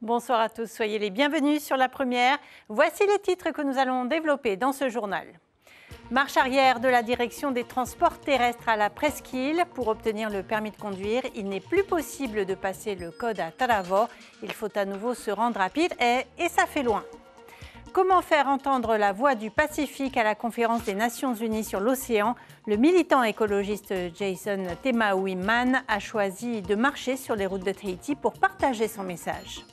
Bonsoir à tous, soyez les bienvenus sur La Première. Voici les titres que nous allons développer dans ce journal. Marche arrière de la direction des transports terrestres à la presqu'île. Pour obtenir le permis de conduire, il n'est plus possible de passer le code à Tarawa. Il faut à nouveau se rendre à Pir'e et ça fait loin. Comment faire entendre la voix du Pacifique à la conférence des Nations Unies sur l'océan? Le militant écologiste Jason Temaui-Man a choisi de marcher sur les routes de Tahiti pour partager son message.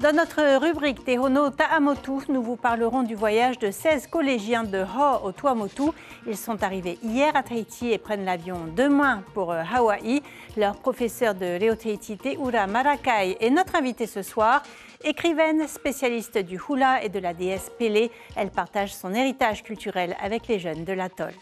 Dans notre rubrique Tehono Ta'amotu, nous vous parlerons du voyage de 16 collégiens de Ho au Tuamotu. Ils sont arrivés hier à Tahiti et prennent l'avion demain pour Hawaï. Leur professeur de Reo Tahiti, Teura Marakai, est notre invité ce soir. Écrivaine, spécialiste du hula et de la déesse Pélé, elle partage son héritage culturel avec les jeunes de l'atoll.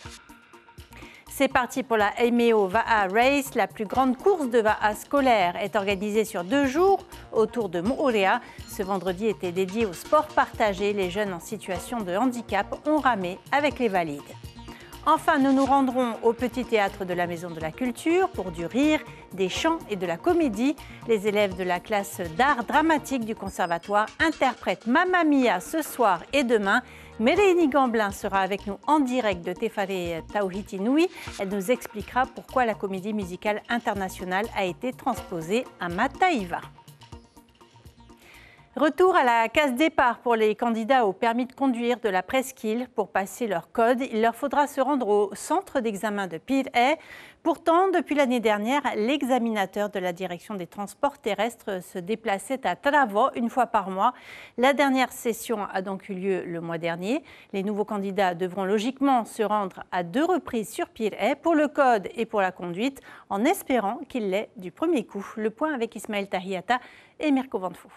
C'est parti pour la Eimeo Va'a Race. La plus grande course de Va'a scolaire est organisée sur 2 jours autour de Moorea. Ce vendredi était dédié au sport partagé. Les jeunes en situation de handicap ont ramé avec les valides. Enfin, nous nous rendrons au Petit Théâtre de la Maison de la Culture pour du rire, des chants et de la comédie. Les élèves de la classe d'art dramatique du Conservatoire interprètent Mamma Mia ce soir et demain. Mélénie Gamblin sera avec nous en direct de Tefare Tauhiti Nui. Elle nous expliquera pourquoi la comédie musicale internationale a été transposée à Mataiva. Retour à la case départ pour les candidats au permis de conduire de la presqu'île. Pour passer leur code, il leur faudra se rendre au centre d'examen de Pir'e. Pourtant, depuis l'année dernière, l'examinateur de la direction des transports terrestres se déplaçait à Tarawa une fois par mois. La dernière session a donc eu lieu le mois dernier. Les nouveaux candidats devront logiquement se rendre à 2 reprises sur Pir'e pour le code et pour la conduite, en espérant qu'il l'ait du premier coup. Le point avec Ismaël Tahiata et Mirko Vanfou.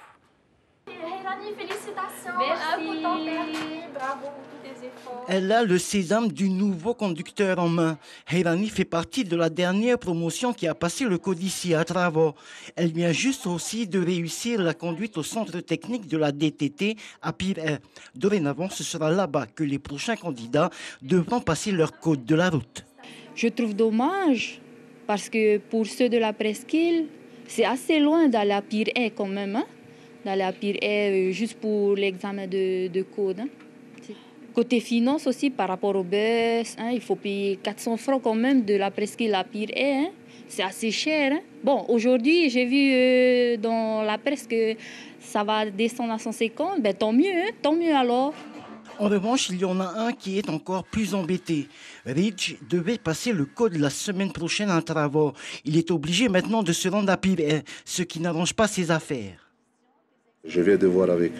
Heirani, félicitations pour ton permis, bravo pour tes efforts. Elle a le sésame du nouveau conducteur en main. Heirani fait partie de la dernière promotion qui a passé le code ici à Tarawa. Elle vient juste aussi de réussir la conduite au centre technique de la DTT à Pir'e. Dorénavant, ce sera là-bas que les prochains candidats devront passer leur code de la route. Je trouve dommage parce que pour ceux de la presqu'île, c'est assez loin d'aller à Pir'e quand même, hein? D'aller à Pir'e juste pour l'examen de code. Hein. Côté finance aussi, par rapport au bus, hein, il faut payer 400 francs quand même de la presqu'île à Pir'e. Hein. C'est assez cher. Hein. Bon, aujourd'hui, j'ai vu dans la presse que ça va descendre à 150. Ben, tant mieux alors. En revanche, il y en a un qui est encore plus embêté. Rich devait passer le code la semaine prochaine à Tarawa. Il est obligé maintenant de se rendre à Pir'e, ce qui n'arrange pas ses affaires. Je viens de voir avec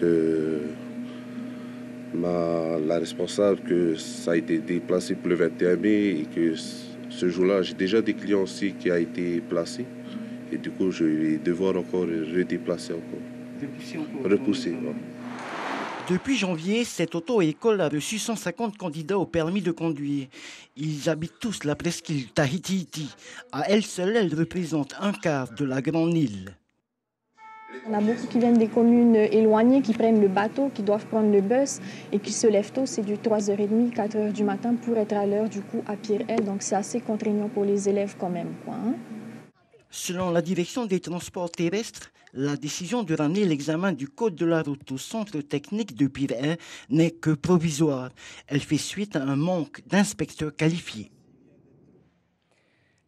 la responsable que ça a été déplacé pour le 21 mai et que ce jour-là, j'ai déjà des clients aussi qui a été placé. Et du coup, je vais devoir encore redéplacer encore. Repousser. Ouais. Depuis janvier, cette auto-école a reçu 150 candidats au permis de conduire. Ils habitent tous la presqu'île Tahiti. À elle seule, elle représente un quart de la grande île. On a beaucoup qui viennent des communes éloignées, qui prennent le bateau, qui doivent prendre le bus et qui se lèvent tôt. C'est du 3h30, 4h du matin pour être à l'heure du coup à Pir'e. Donc c'est assez contraignant pour les élèves quand même. Quoi, hein. Selon la direction des transports terrestres, la décision de ramener l'examen du code de la route au centre technique de Pir'e n'est que provisoire. Elle fait suite à un manque d'inspecteurs qualifiés.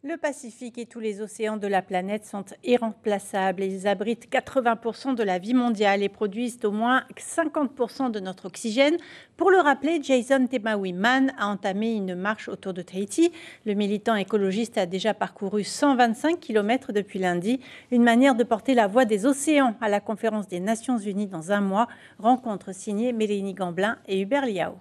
Le Pacifique et tous les océans de la planète sont irremplaçables. Ils abritent 80% de la vie mondiale et produisent au moins 50% de notre oxygène. Pour le rappeler, Jason Temaui-Man a entamé une marche autour de Tahiti. Le militant écologiste a déjà parcouru 125 km depuis lundi. Une manière de porter la voix des océans à la conférence des Nations Unies dans un mois. Rencontre signée Mélénie Gamblin et Hubert Liao.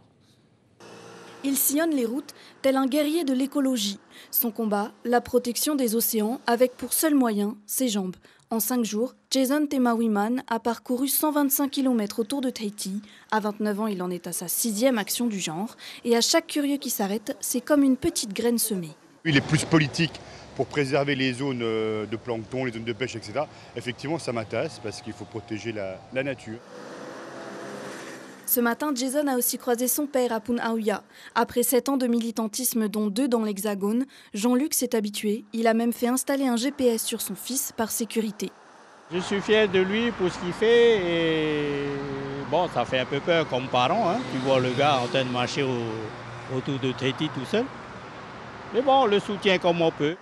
Il sillonne les routes tel un guerrier de l'écologie. Son combat, la protection des océans, avec pour seul moyen ses jambes. En 5 jours, Jason Temaui-Man a parcouru 125 km autour de Tahiti. À 29 ans, il en est à sa 6e action du genre. Et à chaque curieux qui s'arrête, c'est comme une petite graine semée. Il est plus politique pour préserver les zones de plancton, les zones de pêche, etc. Effectivement, ça m'intéresse parce qu'il faut protéger la nature. Ce matin, Jason a aussi croisé son père à Pun'auia. Après 7 ans de militantisme, dont 2 dans l'Hexagone, Jean-Luc s'est habitué. Il a même fait installer un GPS sur son fils par sécurité. Je suis fier de lui pour ce qu'il fait et bon, ça fait un peu peur comme parent. Hein. Tu vois le gars en train de marcher autour de Tahiti tout seul. Mais bon, on le soutient comme on peut.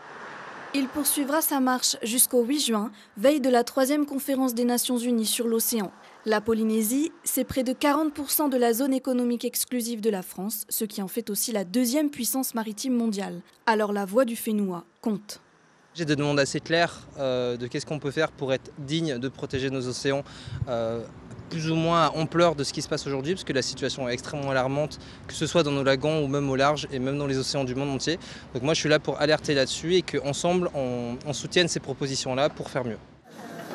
Il poursuivra sa marche jusqu'au 8 juin, veille de la 3e conférence des Nations Unies sur l'océan. La Polynésie, c'est près de 40% de la zone économique exclusive de la France, ce qui en fait aussi la 2e puissance maritime mondiale. Alors la voix du Fénoua compte. J'ai des demandes assez claires de qu'est-ce qu'on peut faire pour être digne de protéger nos océans, plus ou moins à ampleur de ce qui se passe aujourd'hui, parce que la situation est extrêmement alarmante, que ce soit dans nos lagons ou même au large, et même dans les océans du monde entier. Donc moi je suis là pour alerter là-dessus et qu'ensemble on soutienne ces propositions-là pour faire mieux.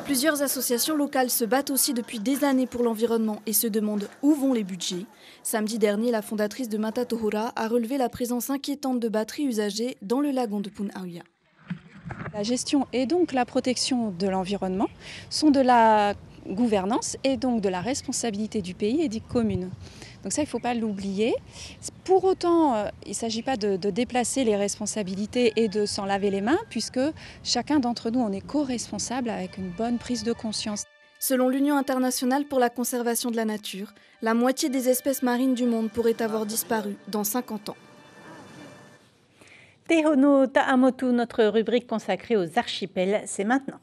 Plusieurs associations locales se battent aussi depuis des années pour l'environnement et se demandent où vont les budgets. Samedi dernier, la fondatrice de Mata Tohora a relevé la présence inquiétante de batteries usagées dans le lagon de Punaauia. La gestion et donc la protection de l'environnement sont de la gouvernance et donc de la responsabilité du pays et des communes. Donc ça, il ne faut pas l'oublier. Pour autant, il ne s'agit pas de déplacer les responsabilités et de s'en laver les mains, puisque chacun d'entre nous en est co-responsable avec une bonne prise de conscience. Selon l'Union internationale pour la conservation de la nature, la moitié des espèces marines du monde pourraient avoir disparu dans 50 ans. Te Hono Ta'amotu, notre rubrique consacrée aux archipels, c'est maintenant.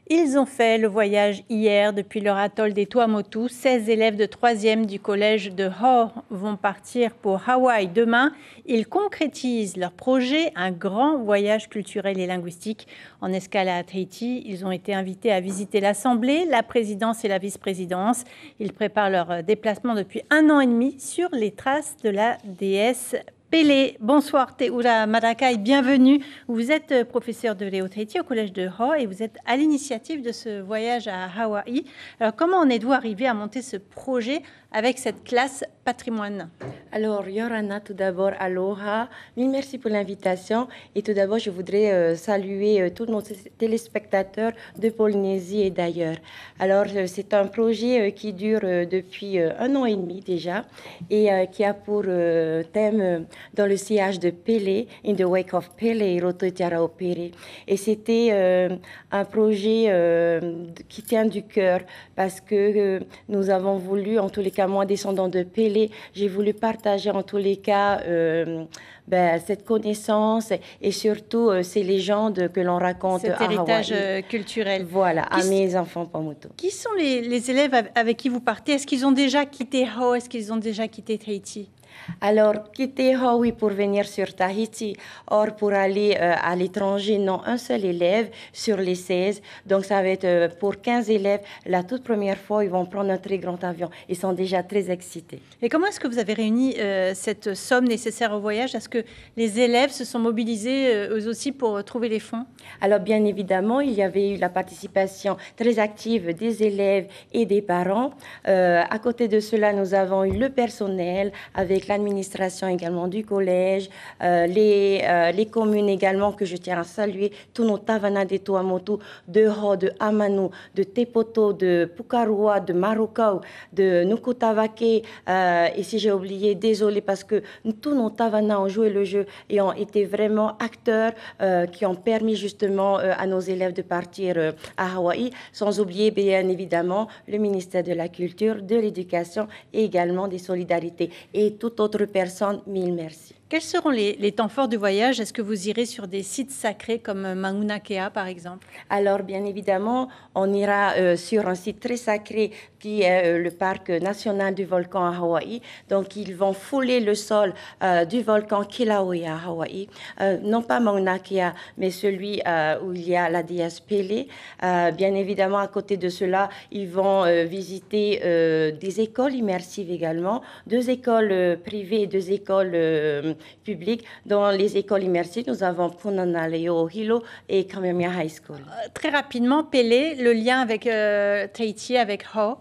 Ils ont fait le voyage hier depuis leur atoll des Tuamotu. 16 élèves de 3e du collège de Ho vont partir pour Hawaï demain. Ils concrétisent leur projet, un grand voyage culturel et linguistique en escale à Tahiti. Ils ont été invités à visiter l'Assemblée, la présidence et la vice-présidence. Ils préparent leur déplacement depuis 1 an et demi sur les traces de la déesse Pélé. Bonsoir Teura Maraka et bienvenue. Vous êtes professeur de Leo Tahiti au collège de Ho et vous êtes à l'initiative de ce voyage à Hawaï. Alors comment en êtes-vous arrivé à monter ce projet avec cette classe patrimoine? Alors Yorana, tout d'abord, aloha. Mille merci pour l'invitation. Et tout d'abord, je voudrais saluer tous nos téléspectateurs de Polynésie et d'ailleurs. Alors c'est un projet qui dure depuis 1 an et demi déjà et qui a pour thème dans le sillage de Pélé, In the Wake of Pélé, Roto Tiarao Péré. Et c'était un projet qui tient du cœur parce que nous avons voulu, en tous les cas, moi, descendant de Pélé, j'ai voulu partager en tous les cas cette connaissance et surtout ces légendes que l'on raconte cet à héritage Hawaï. Culturel. Voilà, à mes enfants Pamoto. Qui sont les élèves avec qui vous partez? Est-ce qu'ils ont déjà quitté Ho? Est-ce qu'ils ont déjà quitté Tahiti? Alors, quitter Hawaï pour venir sur Tahiti, or pour aller à l'étranger, non, un seul élève sur les 16. Donc, ça va être pour 15 élèves. La toute première fois, ils vont prendre un très grand avion. Ils sont déjà très excités. Et comment est-ce que vous avez réuni cette somme nécessaire au voyage? Est-ce que les élèves se sont mobilisés eux aussi pour trouver les fonds? Alors, bien évidemment, il y avait eu la participation très active des élèves et des parents. À côté de cela, nous avons eu le personnel avec l'administration également du collège, les communes également que je tiens à saluer, tous nos Tavana de Tuamotu, de Ho, de Amanu, de Tepoto, de Pukarua, de Marukau, de Nukutavake. Et si j'ai oublié, désolé parce que tous nos Tavana ont joué le jeu et ont été vraiment acteurs qui ont permis justement à nos élèves de partir à Hawaï, sans oublier bien évidemment le ministère de la Culture, de l'Éducation et également des Solidarités. Et toute autre personne, mille merci. Quels seront les temps forts du voyage? Est-ce que vous irez sur des sites sacrés comme Mauna Kea, par exemple? Alors, bien évidemment, on ira sur un site très sacré qui est le parc national du volcan à Hawaï. Donc, ils vont fouler le sol du volcan Kilauea à Hawaï. Non pas Mauna Kea, mais celui où il y a la déesse Pélé. Bien évidemment, à côté de cela, ils vont visiter des écoles immersives également, 2 écoles privées et 2 écoles publiques. Dans les écoles immersives, nous avons Punana Leo Hilo et Kamehameha High School. Très rapidement, Pélé, le lien avec Tahiti, avec Ho?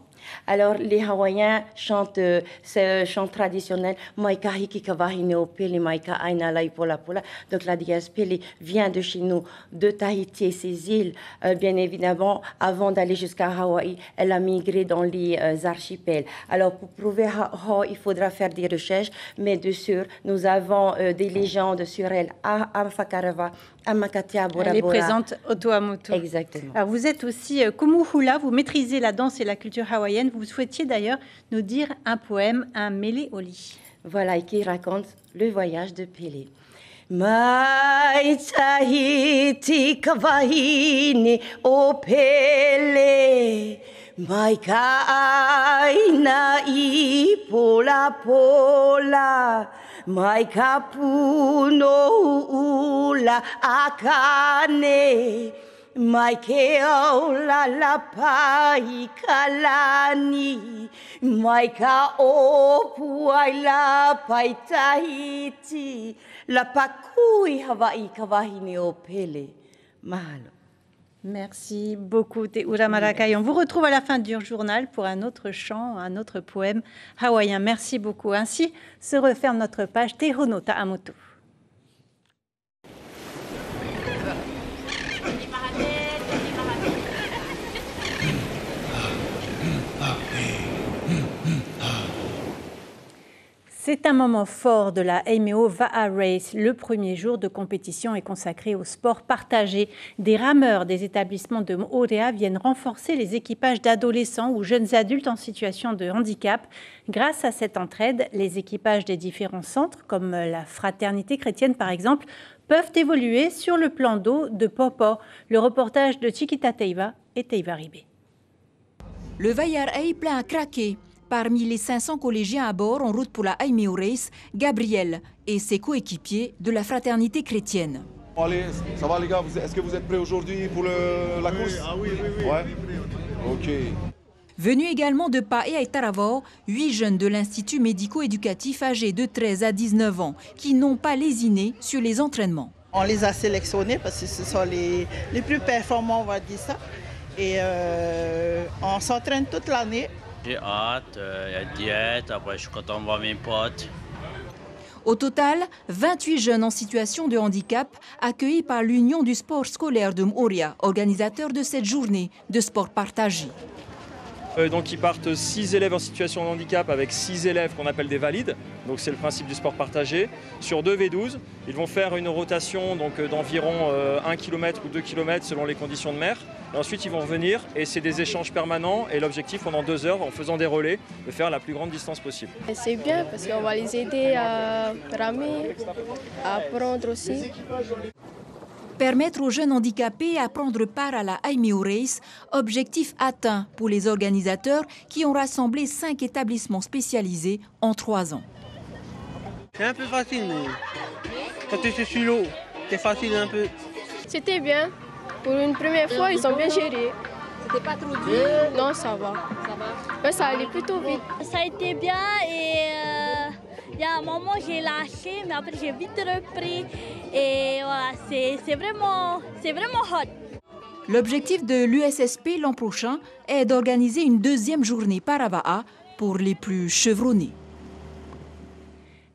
Alors, les Hawaïens chantent ce chant traditionnel, Maika hiki kawahine o pele, Maika aina lai pola pola. Donc, la diaspora vient de chez nous, de Tahiti et ses îles. Bien évidemment, avant d'aller jusqu'à Hawaï, elle a migré dans les archipels. Alors, pour prouver il faudra faire des recherches, mais de sûr, nous avons des légendes sur elle à Amfakarava, à Makatea, Bora Bora. Elle est présente au Tuamotu. Exactement. Alors, vous êtes aussi Kumuhula, vous maîtrisez la danse et la culture hawaïenne. Vous souhaitiez d'ailleurs nous dire un poème, un mele-oli. Voilà, et qui raconte le voyage de Pélé. Mai Tahiti kawahine o Pele, mai ka aina I pola pola, mai ka puno ula akane, mai ke aula la pai kalani, mai ka opu ai la pai Tahiti, la pakui Hawaii kawahine o Pele. Mahalo. Merci beaucoup, Te Ura Marakai. On vous retrouve à la fin du journal pour un autre chant, un autre poème hawaïen. Merci beaucoup. Ainsi se referme notre page Te Hono Ta'amotu. C'est un moment fort de la Aimeo Va'a Race. Le premier jour de compétition est consacré au sport partagé. Des rameurs des établissements de Moorea viennent renforcer les équipages d'adolescents ou jeunes adultes en situation de handicap. Grâce à cette entraide, les équipages des différents centres, comme la Fraternité chrétienne par exemple, peuvent évoluer sur le plan d'eau de Popo. Le reportage de Chiquita Teiva et Teiva Ribé. Le Vaiarai plein à craquer. Parmi les 500 collégiens à bord en route pour la Aimeo Race, Gabriel et ses coéquipiers de la Fraternité chrétienne. Allez, ça va les gars, est-ce que vous êtes prêts aujourd'hui pour la course? Ah oui. Ouais. Ok. Venus également de Pae et Taravao, 8 jeunes de l'Institut médico-éducatif âgés de 13 à 19 ans qui n'ont pas lésiné sur les entraînements. On les a sélectionnés parce que ce sont les plus performants, on va dire ça. Et on s'entraîne toute l'année. J'ai hâte, il y a diète, après je suis content de voir mes potes. Au total, 28 jeunes en situation de handicap accueillis par l'Union du sport scolaire de Moorea, organisateur de cette journée de sport partagé. Donc ils partent 6 élèves en situation de handicap avec 6 élèves qu'on appelle des valides. Donc c'est le principe du sport partagé. Sur 2 V12, ils vont faire une rotation d'environ 1 km ou 2 km selon les conditions de mer. Et ensuite ils vont revenir et c'est des échanges permanents et l'objectif pendant 2 heures en faisant des relais de faire la plus grande distance possible. C'est bien parce qu'on va les aider à ramer, à apprendre aussi. Permettre aux jeunes handicapés à prendre part à la Aimeo Race, objectif atteint pour les organisateurs qui ont rassemblé 5 établissements spécialisés en 3 ans. C'est un peu facile, mais quand tu es sur l'eau, c'est facile un peu. C'était bien. Pour une première fois, ils ont bien géré. C'était pas trop dur? Non, ça va. Ça va? Ouais, ça allait plutôt vite. Ça a été bien et il y a un moment j'ai lâché, mais après j'ai vite repris. Et voilà, c'est vraiment hot. L'objectif de l'USSP l'an prochain est d'organiser une 2e journée Parava'a pour les plus chevronnés.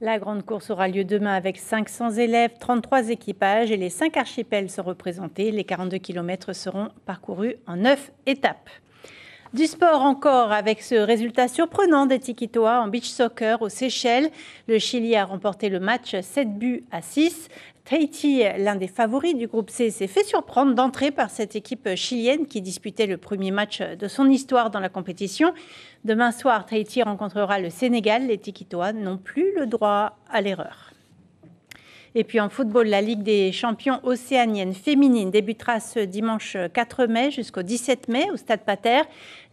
La grande course aura lieu demain avec 500 élèves, 33 équipages et les 5 archipels sont représentés. Les 42 km seront parcourus en 9 étapes. Du sport encore avec ce résultat surprenant des Tikitoa en beach soccer aux Seychelles. Le Chili a remporté le match 7-6. Tahiti, l'un des favoris du groupe C, s'est fait surprendre d'entrée par cette équipe chilienne qui disputait le premier match de son histoire dans la compétition. Demain soir, Tahiti rencontrera le Sénégal. Les Tikitoa n'ont plus le droit à l'erreur. Et puis en football, la Ligue des champions océanienne féminine débutera ce dimanche 4 mai jusqu'au 17 mai au Stade Pater.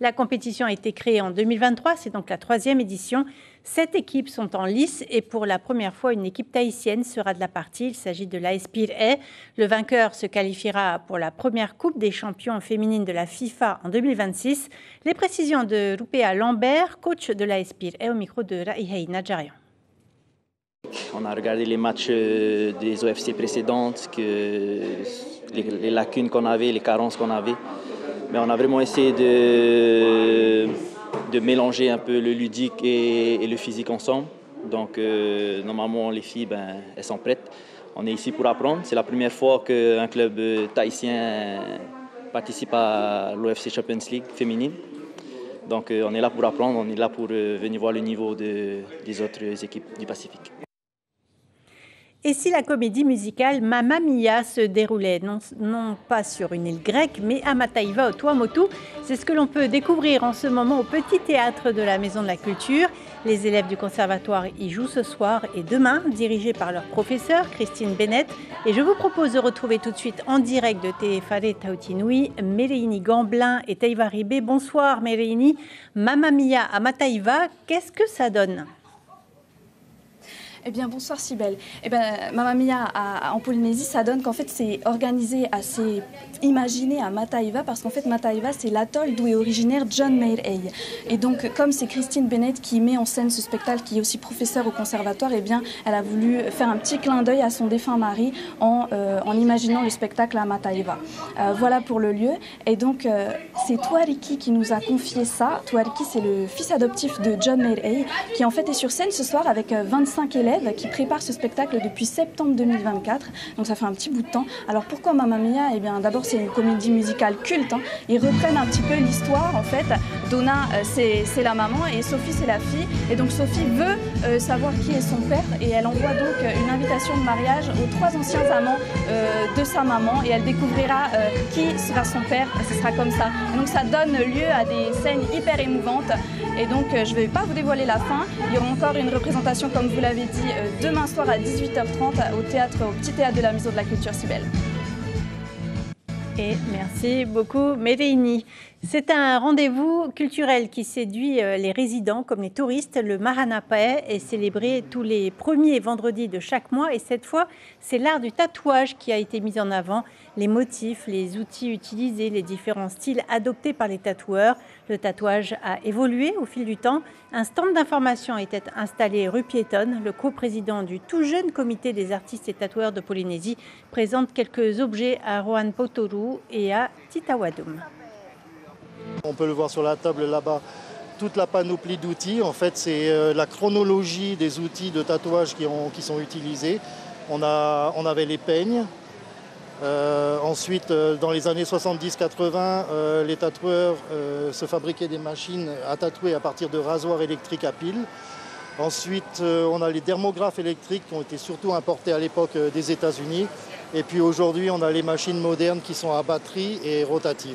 La compétition a été créée en 2023, c'est donc la 3e édition. 7 équipes sont en lice et pour la première fois, une équipe tahitienne sera de la partie. Il s'agit de l'AS Pirée. Le vainqueur se qualifiera pour la première Coupe des champions féminines de la FIFA en 2026. Les précisions de Rupea Lambert, coach de l'AS Pirée, au micro de Raihei Najarian. On a regardé les matchs des OFC précédentes, les lacunes qu'on avait, les carences qu'on avait. Mais on a vraiment essayé de mélanger un peu le ludique et le physique ensemble. Donc, normalement, les filles, elles sont prêtes. On est ici pour apprendre. C'est la première fois qu'un club tahitien participe à l'OFC Champions League féminine. Donc, on est là pour apprendre, on est là pour venir voir le niveau des autres équipes du Pacifique. Et si la comédie musicale Mamma Mia se déroulait non pas sur une île grecque, mais à Mataiva, au Tuamotu, c'est ce que l'on peut découvrir en ce moment au Petit Théâtre de la Maison de la Culture. Les élèves du conservatoire y jouent ce soir et demain, dirigés par leur professeure, Christine Bennett. Et je vous propose de retrouver tout de suite en direct de Te Whare Tautinui, Mereini Gamblin et Teiva Ribé. Bonsoir Mereini. Mamma Mia à Mataiva, qu'est-ce que ça donne ? Eh bien, bonsoir Cybèle. Eh bien, Mamma Mia en Polynésie, ça donne qu'en fait, c'est organisé, assez imaginé à Mataiva, parce qu'en fait, Mataiva, c'est l'atoll d'où est originaire John Mayer. Et donc, comme c'est Christine Bennett qui met en scène ce spectacle, qui est aussi professeure au conservatoire, eh bien, elle a voulu faire un petit clin d'œil à son défunt mari en imaginant le spectacle à Mataiva. Voilà pour le lieu. Et donc, c'est Tuariki qui nous a confié ça. Tuariki, c'est le fils adoptif de John Mayer, qui en fait est sur scène ce soir avec 25 élèves qui prépare ce spectacle depuis septembre 2024, donc ça fait un petit bout de temps. Alors pourquoi Mamma Mia ? Eh bien d'abord c'est une comédie musicale culte, hein. Ils reprennent un petit peu l'histoire en fait. Donna c'est la maman et Sophie c'est la fille, et donc Sophie veut savoir qui est son père et elle envoie donc une invitation de mariage aux 3 anciens amants de sa maman, et elle découvrira qui sera son père, et ce sera comme ça. Et donc ça donne lieu à des scènes hyper émouvantes, et donc je ne vais pas vous dévoiler la fin. Il y aura encore une représentation comme vous l'avez dit demain soir à 18h30 au Petit Théâtre de la Maison de la Culture Cybèle. Et merci beaucoup Mereini. C'est un rendez-vous culturel qui séduit les résidents comme les touristes. Le Maranapae est célébré tous les premiers vendredis de chaque mois, et cette fois, c'est l'art du tatouage qui a été mis en avant. Les motifs, les outils utilisés, les différents styles adoptés par les tatoueurs. Le tatouage a évolué au fil du temps. Un stand d'information était installé rue Piétonne. Le coprésident du tout jeune comité des artistes et tatoueurs de Polynésie présente quelques objets à Rohan Potoru et à Titawadum. On peut le voir sur la table là-bas, toute la panoplie d'outils. En fait, c'est la chronologie des outils de tatouage qui sont utilisés. On avait les peignes. Ensuite, dans les années 70-80, les tatoueurs se fabriquaient des machines à tatouer à partir de rasoirs électriques à pile. Ensuite, on a les dermographes électriques qui ont été surtout importés à l'époque des États-Unis. Et puis aujourd'hui, on a les machines modernes qui sont à batterie et rotatives.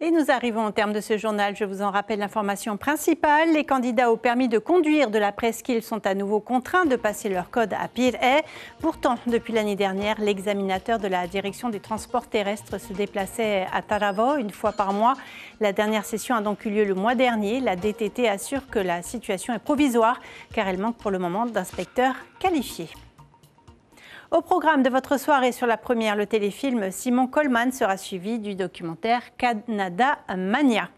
Et nous arrivons au terme de ce journal. Je vous en rappelle l'information principale. Les candidats au permis de conduire de la presqu'île sont à nouveau contraints de passer leur code à Pirée. Pourtant, depuis l'année dernière, l'examinateur de la direction des transports terrestres se déplaçait à Taravao une fois par mois. La dernière session a donc eu lieu le mois dernier. La DTT assure que la situation est provisoire car elle manque pour le moment d'inspecteurs qualifiés. Au programme de votre soirée sur la première, le téléfilm Simon Coleman sera suivi du documentaire Canada Mania.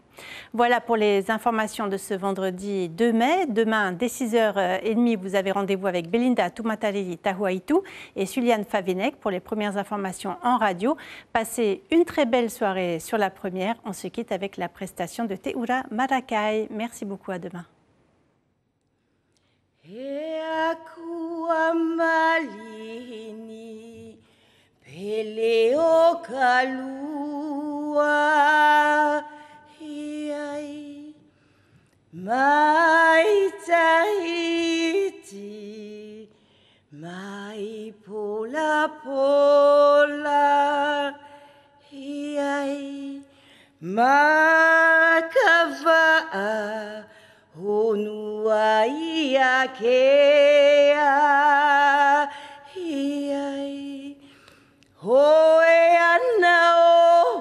Voilà pour les informations de ce vendredi 2 mai. Demain, dès 6h30, vous avez rendez-vous avec Belinda Tumatariri Tahuaitu et Suliane Favenec pour les premières informations en radio. Passez une très belle soirée sur la première. On se quitte avec la prestation de Teura Marakai. Merci beaucoup, à demain. He aku amalini pele o kalua hiai mai Tahiti mai pola pola hiai makava Honua ia kea hiai hoe ana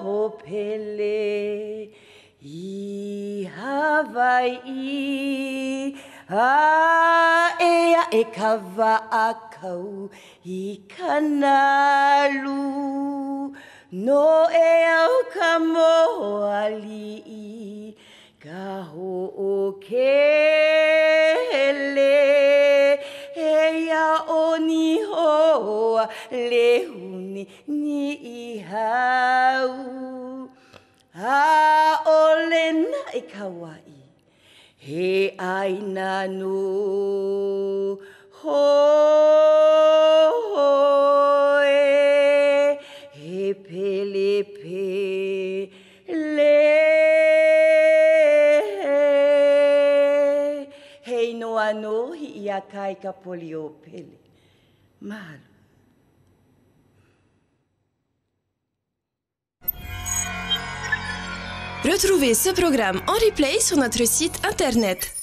o pele I Hawaii a ea e kawa akau I kanalu no e au ka moali Ka ho'o kele Eia o ni hoa Lehuni ni I hau olena e kawaii. He aina no hoe. He pele pele. He noa no hi ia kai ka polio pele. Mahalo. Retrouvez ce programme en replay sur notre site internet